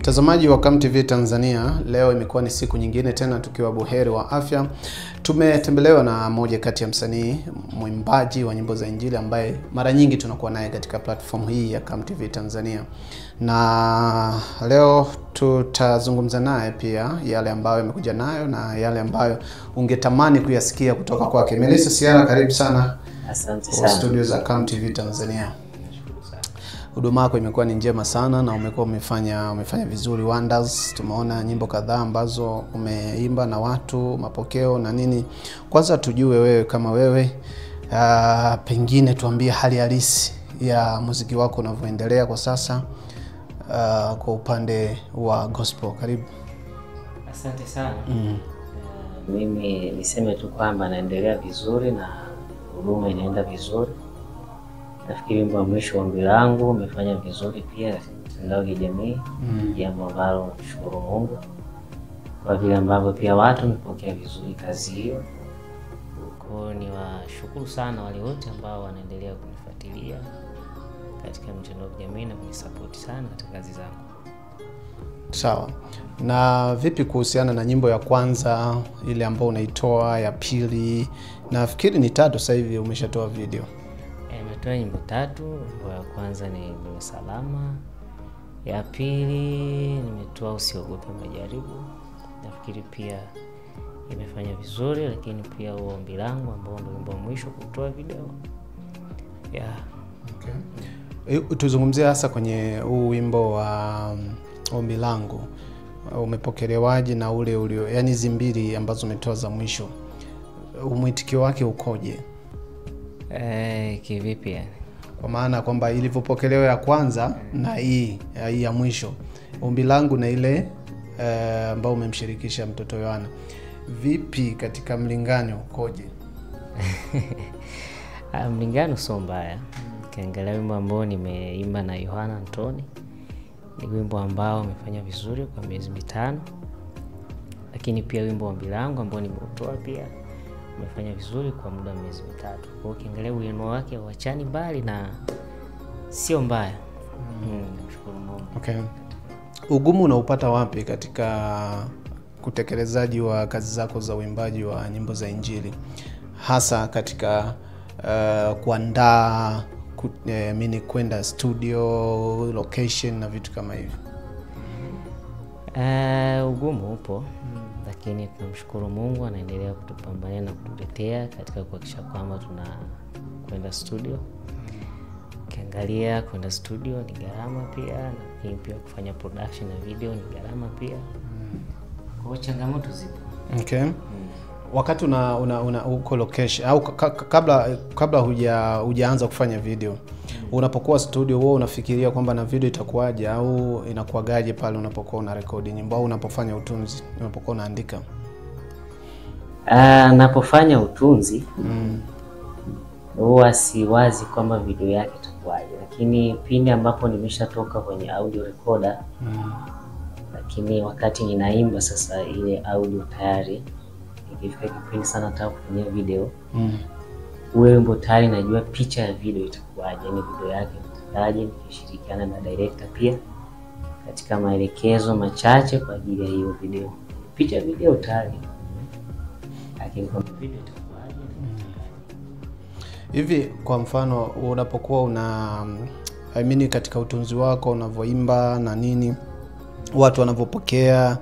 Mtazamaji wa Come TV Tanzania, leo imekuwa ni siku nyingine tena tukiwa buheri wa afya. Tumetembelewa na moja kati ya msanii mwimbaji wa nyimbo za Injili ambaye mara nyingi tunakuwa naye katika platform hii ya Come TV Tanzania. Na leo tutazungumza naye pia yale ambayo amekuja nayo na yale ambayo ungetamani kuyasikia kutoka kwake. Melissa Siara, karibu sana. Asante sana. Studio za Come TV Tanzania. Huduma yako imekuwa ni njema sana na umekuwa umefanya vizuri wonders. Tumeona nyimbo kadhaa ambazo umeimba na watu, mapokeo na nini. Kwanza tujue wewe kama wewe, pengine tuambie hali halisi ya muziki wako unavyoendelea kwa sasa kwa upande wa gospel. Karibu. Asante sana. Mimi niseme tu kwamba naendelea vizuri na huduma inaenda vizuri. Nafikiri wimbo wa mwisho ombi langu umefanya vizuri pia katika mitandao ya kijamii, jambo ambalo nashukuru Mungu kwa vile ambavyo pia watu wamepokea vizuri kazi hiyo. Kwa ni washukuru sana wale wote ambao wanaendelea kunifuatilia katika mitandao ya kijamii na kunisupport sana katika kazi zangu. Sawa. Na vipi kuhusiana na nyimbo ya kwanza ile ambayo unaitoa, ya pili, nafikiri ni tatu sasa hivi umeshatoa video? Nimetoa nyimbo 3. Nyimbo ya kwanza ni Salama, ya pili nimetoa Usiogope Majaribu. Nafikiri pia imefanya vizuri, lakini pia ombi langu ambao ndio wimbo wa mwisho kutoa video. Okay. Tuzungumzie hasa kwenye huu wimbo wa ombi langu. Umepokelewaje na ule yani hizi mbili ambazo umetoa za mwisho? Mwitikio wake ukoje? Kivipi yani? Kwa maana kwamba ilivyopokelewa ya kwanza na hii ya mwisho, ombi langu na ile ambao umemshirikisha mtoto Yohana, vipi katika mlingano ukoje? Mlingano sio mbaya. Kiangalia wimbo ambao nimeimba na Yohana Antoni, ni wimbo ambao umefanya vizuri kwa miezi 5. Lakini pia wimbo wa ombi langu ambao nimeutoa pia umefanya vizuri kwa muda wa miezi 3. Kwa hiyo ukiangalia uwiano wake wachani mbali na sio mbaya. Nashukuru Mungu. Okay. Ugumu unaupata wapi katika kutekelezaji wa kazi zako za uimbaji wa nyimbo za Injili, hasa katika kuandaa kwenda studio, location na vitu kama hivyo? Ugumu upo, lakini tunamshukuru Mungu anaendelea kutupambania na kututetea katika kuhakikisha kwamba tunakwenda studio. Ukiangalia kwenda studio ni gharama pia, lakini pia kufanya production na video ni gharama pia. Kwa hiyo changamoto zipo. Okay. Wakati uko location au kabla hujaanza kufanya video, unapokuwa studio wewe unafikiria kwamba na video itakuwaje au inakuagaje pale unapokuwa una record nyimbo au unapofanya utunzi, unapokuwa unaandika? Napofanya utunzi huwa siwazi kwamba video yake itakuwaje, lakini pindi ambapo nimeshatoka kwenye audio recorder, lakini wakati ninaimba sasa ile audio tayari, ikifika kipindi sana nataka kufanya video, ule wimbo tayari najua picha ya video itakuwaje, yani video yake itakuwaje, nikishirikiana na director pia katika maelekezo machache kwa ajili ya hiyo video. Picha ya video tayari, lakini kwa video itakuwaje? Hivi kwa mfano unapokuwa katika utunzi wako unavyoimba na nini, watu wanavyopokea,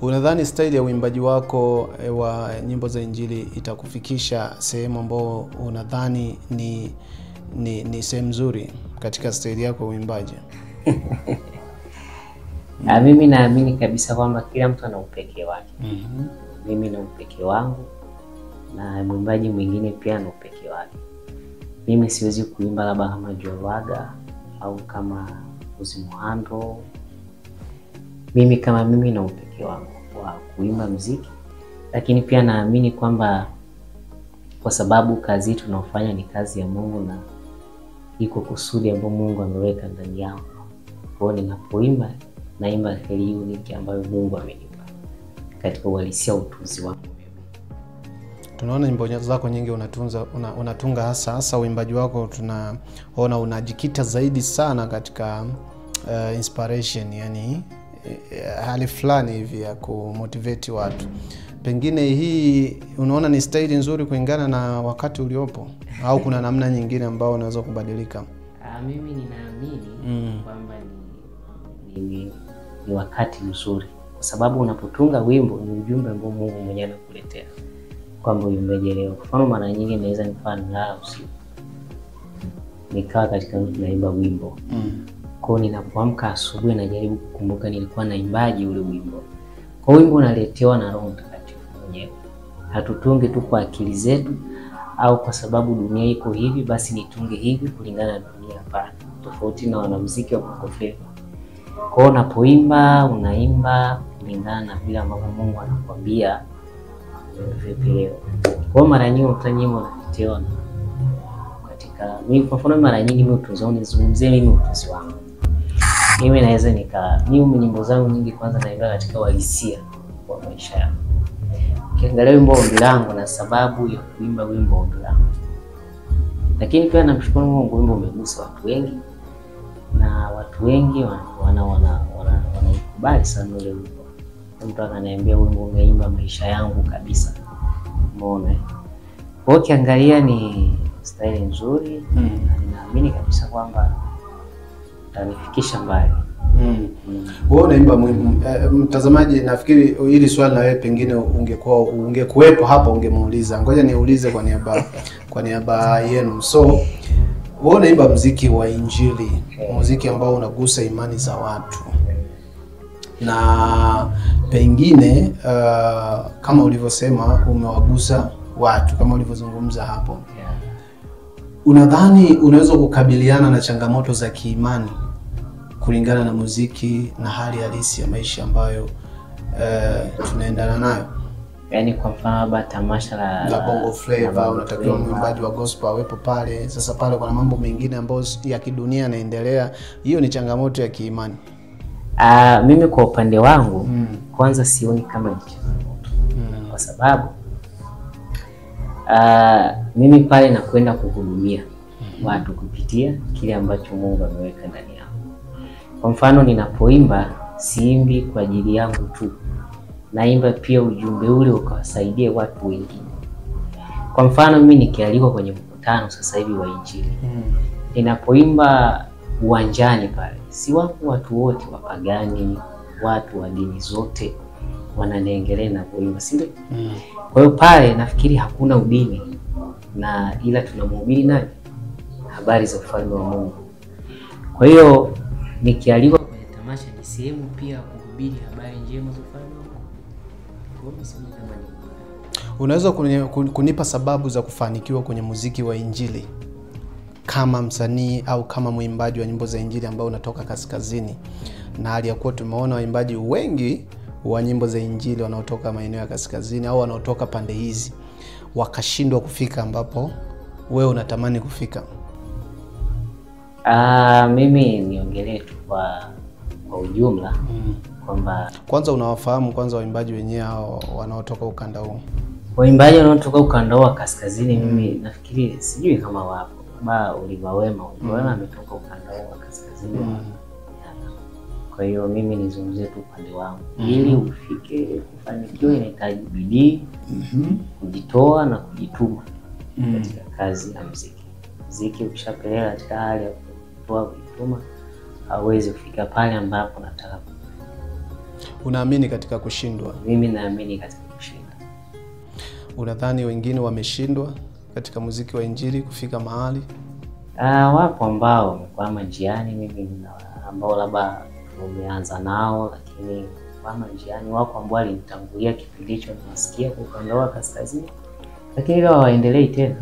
unadhani style ya uimbaji wako wa nyimbo za Injili itakufikisha sehemu ambao unadhani ni sehemu nzuri katika style yako ya uimbaji? Mimi naamini kabisa kwamba kila mtu ana upekee wake. Mimi na upekee wangu na mwimbaji mwingine pia ana upekee wake. Mimi siwezi kuimba labda kama Jowaga au kama Uzimuhando. Mimi kama mimi na upekee wangu wa kuimba muziki, lakini pia naamini kwamba kwa sababu kazi tunayofanya ni kazi ya Mungu na iko kusudi ambalo Mungu ameweka ndani yangu. Kwa hiyo ninapoimba naimba ile unique ambayo Mungu amenipa katika uhalisia utunzi wangu. Tunaona nyimbo zako nyingi unatunga hasa uimbaji wako tunaona unajikita zaidi sana katika inspiration, yani hali fulani hivi ya kumotivate watu. Pengine hii unaona ni staili nzuri kulingana na wakati uliopo au kuna namna nyingine ambayo unaweza kubadilika? Mimi ninaamini kwamba ni wakati mzuri, kwa sababu unapotunga wimbo ni ujumbe ambao Mungu mwenyewe anakuletea kwamba uimbeje leo. Kwa mfano mara nyingi naweza nilala usiku nikawa katika naimba wimbo. Kwa hiyo ninapoamka asubuhi najaribu kukumbuka nilikuwa naimbaje ule wimbo. Kwa wimbo unaletewa na Roho Mtakatifu mwenyewe. Hatutungi tu kwa akili zetu au kwa sababu dunia iko hivi basi nitunge hivi kulingana na dunia, hapana. Tofauti na wanamuziki wa Bongo Flava. Kwa hiyo unapoimba unaimba kulingana na vile ambavyo Mungu anakuambia vipi leo. Kwa mara nyingi utanyimbo unaletewa katika mimi, kwa mfano mara nyingi mimi utazungumzia mimi utunzi wangu. Mimi naweza mimi nyimbo zangu nyingi kwanza naimba katika uhalisia wa maisha yangu. Ukiangalia wimbo Ombi Langu na sababu ya kuimba wimbo Ombi Langu. Lakini pia namshukuru Mungu, wimbo umegusa watu wengi na watu wengi wanaikubali sana ule wimbo. Mtu ananiambia wimbo umeimba maisha yangu kabisa. Umeona? Kwa hiyo ukiangalia ni style nzuri na ninaamini kabisa kwamba tanifikisha mbali. Wewe unaimba mtazamaji, nafikiri hili swali na wewe pengine ungekuwepo hapa ungemuuliza. Ngoja niulize kwa niaba yenu. So wewe unaimba muziki wa Injili, muziki ambao unagusa imani za watu. Na pengine kama ulivyosema umewagusa watu kama ulivyozungumza hapo. Unadhani unaweza kukabiliana na changamoto za kiimani kulingana na muziki na hali halisi ya maisha ambayo tunaendana nayo? Yaani kwa mfano tamasha la Bongo Flava unatakiwa mwimbaji wa gospel awepo pale. Sasa pale kuna mambo mengine ambayo ya kidunia yanaendelea. Hiyo ni changamoto ya kiimani. Mimi kwa upande wangu kwanza sioni kama ni changamoto. Kwa sababu mimi pale nakwenda kuhudumia watu kupitia kile ambacho Mungu ameweka ndani yangu. Kwa mfano ninapoimba siimbi kwa ajili yangu tu. Naimba pia ujumbe ule ukawasaidie watu wengine. Kwa mfano mimi nikialikwa kwenye mkutano sasa hivi wa Injili. Ninapoimba uwanjani pale, si wapo watu wote wapagani, watu wa dini zote wananiengelea na kuimba, si ndio? Kwa hiyo pale nafikiri hakuna udini na ila tunamhubiri nani? Habari za ufalme wa Mungu. Kwa hiyo nikialikwa kwenye tamasha ni sehemu pia kuhubiri habari njema za ufalme wa Mungu. Kwa hiyo sioni kama ni. Unaweza kunipa sababu za kufanikiwa kwenye muziki wa Injili kama msanii au kama mwimbaji wa nyimbo za Injili ambao unatoka kaskazini, na hali ya kuwa tumeona waimbaji wengi wa nyimbo za Injili wanaotoka maeneo ya kaskazini au wanaotoka pande hizi wakashindwa kufika ambapo wewe unatamani kufika? Mimi niongelee tu kwa ujumla kwamba kwanza unawafahamu kwanza waimbaji wenyewe hao wanaotoka ukanda huu. Waimbaji wanaotoka ukanda wa kaskazini mimi nafikiri sijui kama wapo. Oliver Wema ametoka ukanda wa kaskazini. Kwa hiyo mimi nizungumzie tu upande wangu. Ili ufike kufanikiwa inahitaji bidii, kujitoa na kujituma katika kazi ya muziki. Muziki ukishapeleka katika hali ya kutoa kujituma, hauwezi kufika pale ambapo nataka. Unaamini katika kushindwa? Mimi naamini katika kushinda. Unadhani wengine wameshindwa katika muziki wa Injili kufika mahali? Wapo ambao wamekwama njiani, mimi ambao labda tumeanza nao lakini kama njiani. Wapo ambao walinitangulia kipindi hicho nasikia kwa upande wa kaskazini lakini wao waendelee tena.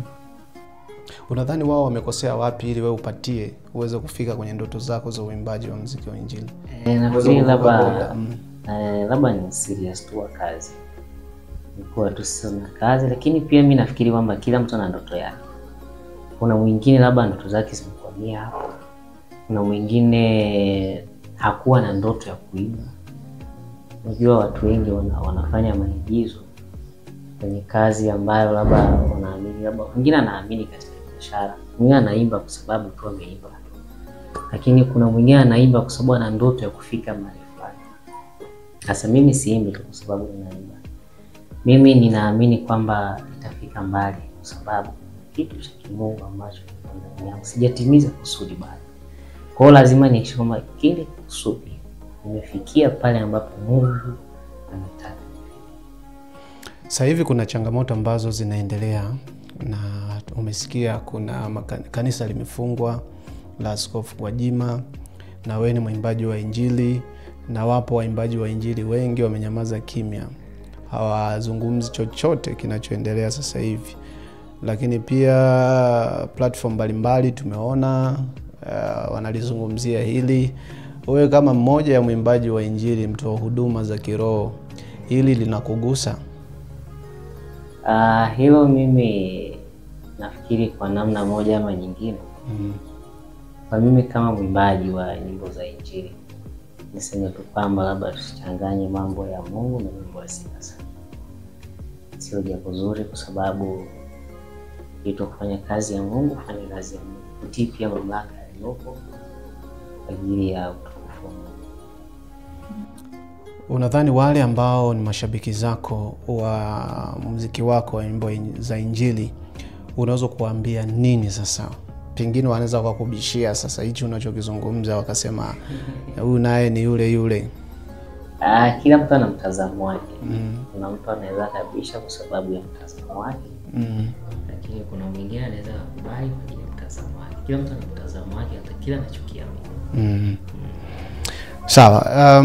Unadhani wao wamekosea wapi ili wewe upatie uweze kufika kwenye ndoto zako za uimbaji wa muziki wa Injili? Nafikiri labda ni serious tu wa kazi. Nikuwa tu sana kazi, lakini pia mimi nafikiri kwamba kila mtu ana ndoto yake. Kuna mwingine labda ndoto zake zimekwamia hapo. Kuna mwingine hakuwa na ndoto ya kuimba. Unajua watu wengi wanafanya maigizo kwenye kazi ambayo labda wanaamini, labda mwingine anaamini katika biashara. Mwingine anaimba kwa sababu tu ameimba. Lakini kuna mwingine anaimba kwa sababu ana ndoto ya kufika mahali fulani. Sasa mimi siimbi kwa sababu ninaimba. Mimi ninaamini kwamba itafika mbali kwa sababu kitu cha kimungu ambacho ndani yangu sijatimiza kusudi bado. Kwa hiyo lazima nihakikishe kwamba kile kusudi nimefikia pale ambapo Mungu anataka. Sasa hivi kuna changamoto ambazo zinaendelea na umesikia kuna kanisa limefungwa la Askofu Gwajima, na wewe ni mwimbaji wa Injili, na wapo waimbaji wa Injili wengi wamenyamaza kimya. Hawazungumzi chochote kinachoendelea sasa hivi. Lakini pia platform mbalimbali tumeona wanalizungumzia hili. Wewe kama mmoja ya mwimbaji wa Injili, mtu wa huduma za kiroho, hili linakugusa? Hilo mimi nafikiri kwa namna moja ama nyingine. Kwa mimi kama mwimbaji wa nyimbo za Injili, niseme tu kwamba labda tusichanganye mambo ya Mungu na mambo ya siasa. Sio jambo zuri kwa sababu ito kufanya kazi ya Mungu, kufanya kazi ya Mungu, kutii pia mamlaka yaliyopo kwa ajili ya utukufu wa Mungu. Unadhani wale ambao ni mashabiki zako wa muziki wako wa nyimbo za Injili, unaweza kuambia nini sasa? Pengine wanaweza kukubishia sasa hichi unachokizungumza wakasema huyu naye ni yule yule. Kila mtu ana mtazamo wake. Kuna mtu anaweza kabisha kwa sababu ya mtazamo wake. Lakini kuna mwingine anaweza kukubali kwa ajili ya mtazamo wake. Kila mtu ana mtazamo wake, hata kila anachokiamini. Sawa.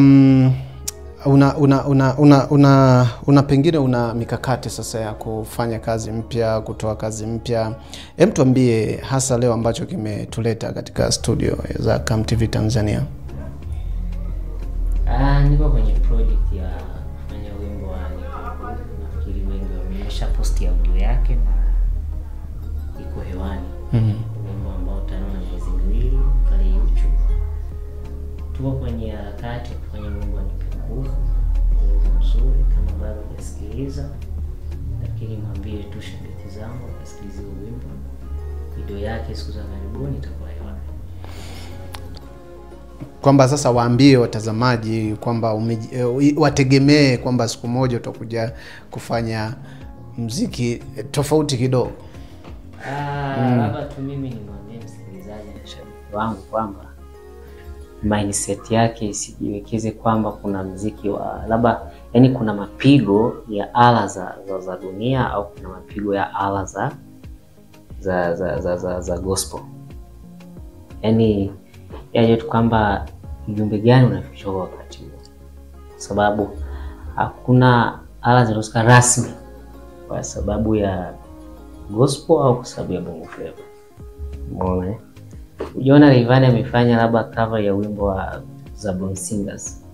Pengine una mikakati sasa ya kufanya kazi mpya, kutoa kazi mpya. Hem, tuambie hasa leo ambacho kimetuleta katika studio za Come TV Tanzania. Niko kwenye project ya kufanya wimbo wa Nipe. Nafikiri wengi wamesha posti audio yake na iko hewani. Wimbo ambao utaona miezi miwili pale YouTube. Tuko kwenye harakati ya kufanya wimbo wa Nipe mzuri. Kama bado hujasikiliza, lakini mwambie tu shabiki zangu wasikilize wimbo. Video yake siku za karibuni itakuwa hewani. Kwamba sasa waambie watazamaji kwamba wategemee kwamba siku moja utakuja kufanya muziki tofauti kidogo. Labda tu mimi nimwambie msikilizaji na shabiki wangu kwamba mindset yake isijiwekeze kwamba kuna muziki wa labda, yani kuna mapigo ya ala za dunia au kuna mapigo ya ala za gospel. Yani yaje tu kwamba ujumbe gani unafikishwa kwa wakati huo. Sababu hakuna ala zilizoka rasmi kwa sababu ya gospel au kwa sababu ya bongo flava. Umeona? Ujiona Rayvanny amefanya labda cover ya wimbo wa Zabron Singers.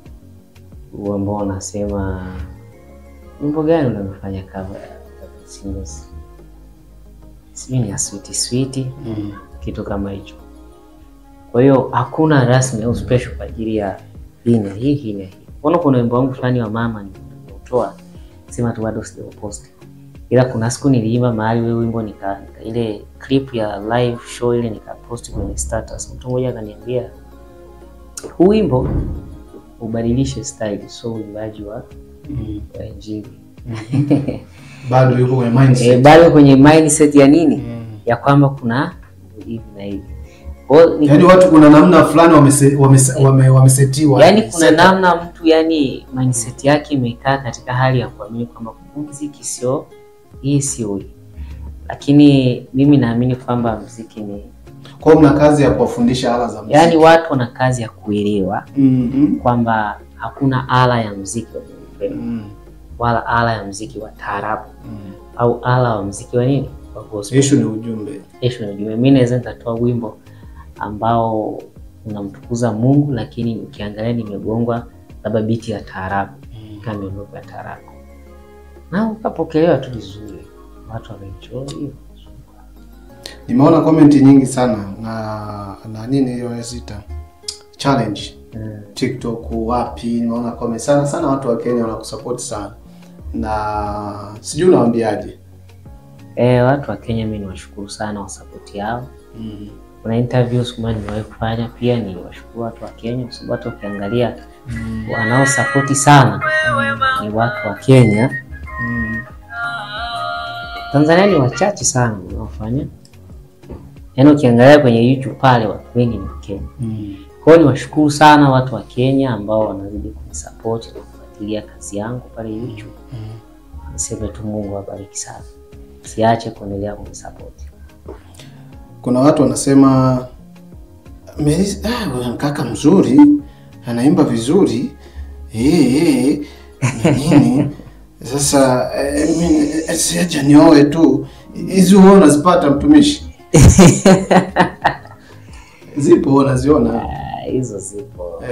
Wimbo unasema wimbo gani unafanya cover ya Zabron Singers? Sio ni sweet sweet, kitu kama hicho. Kwa hiyo hakuna rasmi au special kwa ajili ya hii. Kuna wimbo wangu fulani wa mama nilitoa, sema tu bado sijapost. Ila kuna siku niliimba mahali wewe wimbo ile clip ya live show ile nikapost kwenye status. Mtu mmoja akaniambia huu wimbo ubadilishe style, so uimbaji wa Injili. Bado yuko kwenye mindset. Bado kwenye mindset ya nini? Ya kwamba kuna hivi na hivi. Yaani watu kuna namna fulani wamesetiwa. Yaani kuna namna mtu yani mindset yake imekaa katika hali ya kuamini kwamba muziki sio hii sio. Lakini mimi naamini kwamba muziki ni kwa mna kazi ya kuwafundisha ala za muziki. Yaani watu wana kazi ya kuelewa kwamba hakuna ala ya muziki wala ala ya muziki wa taarabu au ala wa muziki wa nini? Wa gospel. Issue ni ujumbe. Mimi naweza nikatoa wimbo ambao unamtukuza Mungu, lakini ukiangalia nimegongwa labda biti ya taarabu, kama ndio ya taarabu. Na ukapokelewa tu vizuri. Watu wameenjoy. Nimeona comment nyingi sana na nini hiyo yazita challenge. TikTok wapi, nimeona comment sana watu wa Kenya wanakusupport sana. Na sijui unawaambiaje? Watu wa Kenya mimi niwashukuru sana kwa support yao. Kuna interviews kama nimewahi kufanya pia niwashukuru watu wa Kenya kwa sababu hata ukiangalia wanao support sana ni watu wa Kenya. Tanzania ni wachache sana wanaofanya. Yaani ukiangalia kwenye YouTube pale watu wengi ni Kenya. Kwa hiyo niwashukuru sana watu wa Kenya ambao wanazidi kunisupport na kufuatilia kazi yangu pale YouTube. Niseme tu Mungu awabariki sana. Siache kuendelea kunisupport. Kuna watu wanasema Melissa kaka mzuri, anaimba vizuri. Nini? Sasa siacha nioe tu. Hizi huwa unazipata mtumishi? Zipo unaziona? Hizo zipo.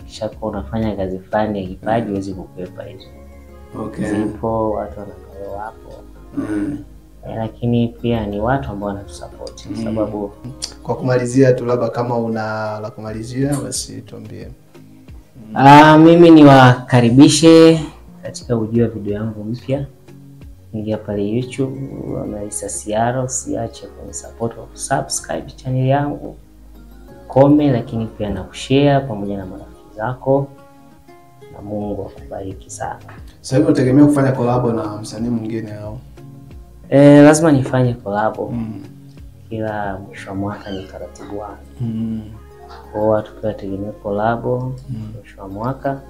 Shako unafanya kazi fulani ya kipaji huwezi kukwepa hizo. Zipo watu wanao hapo. Lakini pia ni watu ambao wanatusupport kwa sababu kwa kumalizia tu labda kama una la kumalizia basi tuambie. Mimi niwakaribishe katika ujio wa video yangu mpya. Ingia pale YouTube Melissa Siara, usiache kunisupport kwa subscribe channel yangu, comment, lakini pia na kushare pamoja na marafiki zako, na Mungu akubariki sana. Sasa hivi unategemea kufanya collab na msanii mwingine au? Lazima nifanye collab. Kila mwisho wa mwaka ni taratibu wangu. Kwa watu tunategemea collab mwisho wa mwaka.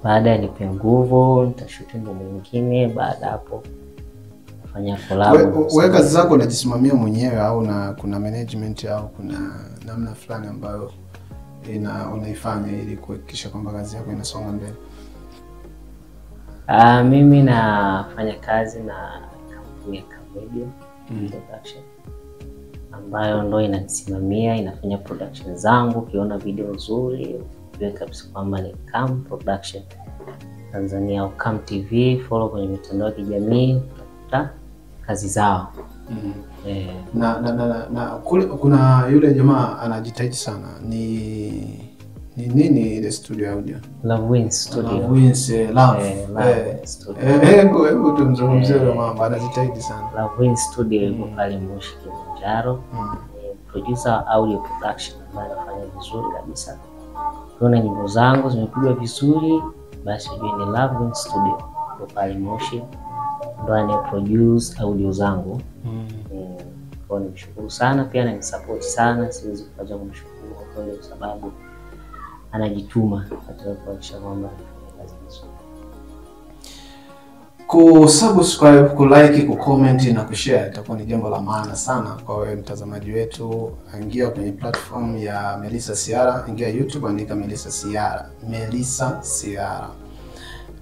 Baada ya nipe nguvu nitashoot ngoma nyingine, baada hapo nafanya collab. Wewe kazi zako unajisimamia mwenyewe au kuna management au kuna namna fulani ambayo unaifanya ili kuhakikisha kwamba kazi yako inasonga mbele? Mimi nafanya kazi na kampuni ya Kamedia Production ambayo ndio inanisimamia, inafanya production zangu. Ukiona video nzuri weka kabisa kwamba ni Cam Production Tanzania au Cam TV, follow kwenye mitandao ya kijamii utakuta kazi zao. Na kuna yule jamaa anajitahidi sana. Ni nini ile studio audio? Love Wins Studio. Love Wins Studio. Hebu tumzungumzie yule mama, anajitahidi sana. Love Wins Studio yuko pale Moshi Kilimanjaro. Producer audio production ambaye anafanya vizuri kabisa. Kuna nyimbo zangu zimepigwa vizuri, basi ujue ni Love Wins Studio yuko pale Moshi. Ndio anayeproduce audio zangu. Kwa nimshukuru sana, pia ananisupport sana, siwezi kuacha kumshukuru kwa sababu anajituma katika kuhakikisha kwamba kazi nzuri. Kusubscribe, kulike, kucomment na kushare itakuwa ni jambo la maana sana kwa wewe mtazamaji wetu. Ingia kwenye platform ya Melissa Siara, ingia YouTube andika Melissa Siara, Melissa Siara.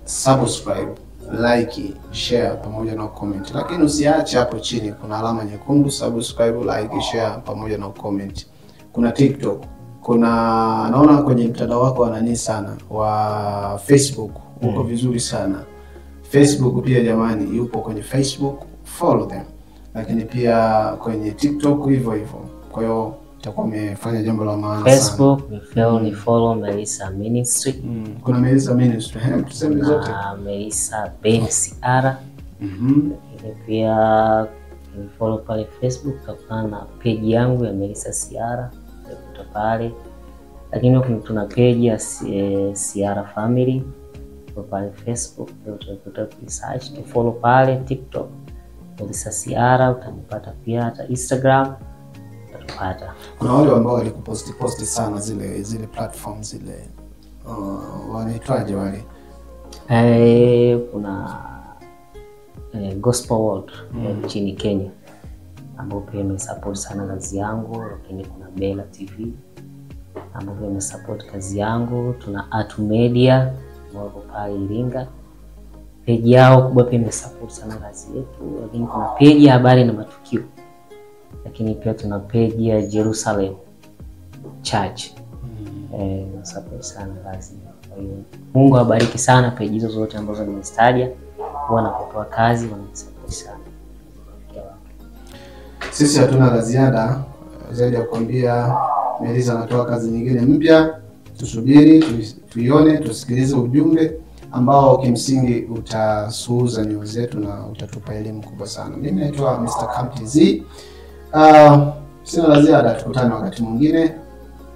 Subscribe, like, share pamoja na comment. Lakini usiache hapo chini kuna alama nyekundu, subscribe, like, share pamoja na comment. Kuna TikTok, naona kwenye mtandao wako wanani sana wa Facebook uko vizuri sana. Facebook pia jamani yupo kwenye Facebook, follow them. Lakini pia kwenye TikTok hivyo hivyo. Kwa hiyo itakuwa umefanya jambo la maana sana. Facebook ni follow Melissa Ministry. Kuna Melissa Ministry, tuseme zote. Melissa Ben Siara. Lakini pia ni follow pale Facebook, utakuwa na page yangu ya Melissa Siara pale. Lakini tuna page ya Siara Family pale Facebook, utakuta search to follow pale. TikTok Melissa Siara utanipata, pia hata Instagram utatupata. Kuna wale ambao walikuposti sana zile platforms zile wanaitwaje wale? Kuna Gospel World nchini Kenya ambao pia imesupport sana kazi yangu. Lakini kuna Bella TV ambao pia imesupport kazi yangu. Tuna Art Media wako pale Iringa, page yao kubwa pia imesupport sana kazi yetu. Lakini kuna page ya habari na matukio. Lakini pia tuna page ya Jerusalem Church support sana kazi. Kwa hiyo Mungu awabariki sana page hizo zote ambazo nimezitaja. Wanapotoa kazi wanasupport sana. Sisi hatuna la ziada zaidi ya kuambia Melissa anatoa kazi nyingine mpya. Tusubiri, tuione, tusikilize ujumbe ambao kimsingi utasuuza nyoyo zetu na utatupa elimu kubwa sana. Mimi naitwa Mr. Cam TZ. Sina la ziada, tukutane wakati mwingine.